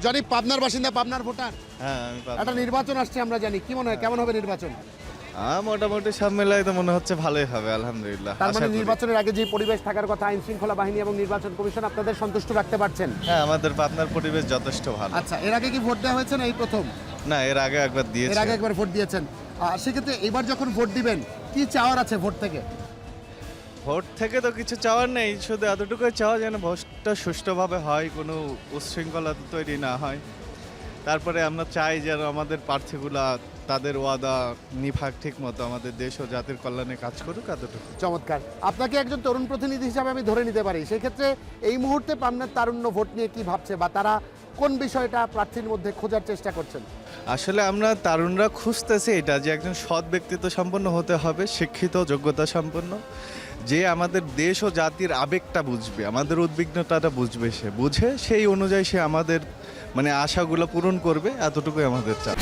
Johnny পাবনার বাসিন্দা, পাবনার ভোটার। হ্যাঁ আমি একটা নির্বাচন আসছে আমরা জানি, কি মনে হয় কেমন হবে নির্বাচন? মোটামুটি সব মিলাই তো মনে হচ্ছে ভালোই হবে আলহামদুলিল্লাহ। তার মানে আশা করি। নির্বাচনের আগে যে পরিবেশ থাকার কথা, আইন শৃঙ্খলা বাহিনী এবং নির্বাচন কমিশন আপনাদের সন্তুষ্ট রাখতে পারছেন? হ্যাঁ আমাদের পাবনার পরিবেশ যথেষ্ট ভালো। আচ্ছা, এর আগে কি ভোট দেওয়া হয়েছে না এই প্রথম? না এর আগে একবার এর দিয়েছি। আগে একবার ভোট দিয়েছেন। সেক্ষেত্রে এবার যখন ভোট দিবেন কি চাওয়ার আছে ভোট থেকে? ভোট থেকে তো কিছু চাওয়ার নেই, শুধু এতটুকুই চাওয়া যেন ভোটটা সুষ্ঠুভাবে হয়, কোনো উচ্ছৃঙ্খলা তৈরি না হয়। তারপরে আমরা চাই যেন আমাদের প্রার্থীগুলা তাদের ওয়াদা নিভাগ ঠিক মতো আমাদের দেশ ও জাতির কল্যাণে কাজ করুক, এতটুকু। চমৎকার। আপনাকে একজন তরুণ প্রতিনিধি হিসাবে আমি ধরে নিতে পারি, সেই ক্ষেত্রে এই মুহূর্তে পাবনার তারুণ্য ভোট নিয়ে কি ভাবছে বা তারা কোন বিষয়টা প্রার্থীর মধ্যে খোঁজার চেষ্টা করছেন? আসলে আমরা তারুণরা খুঁজতেছি এটা যে একজন সৎ ব্যক্তিত্ব সম্পন্ন হতে হবে, শিক্ষিত, যোগ্যতা সম্পন্ন, যে আমাদের দেশ ও জাতির আবেগটা বুঝবে, আমাদের উদ্বিগ্নতাটা বুঝবে, সে বুঝে সেই অনুযায়ী সে আমাদের মানে আশাগুলো পূরণ করবে, এতটুকুই আমাদের চাপ।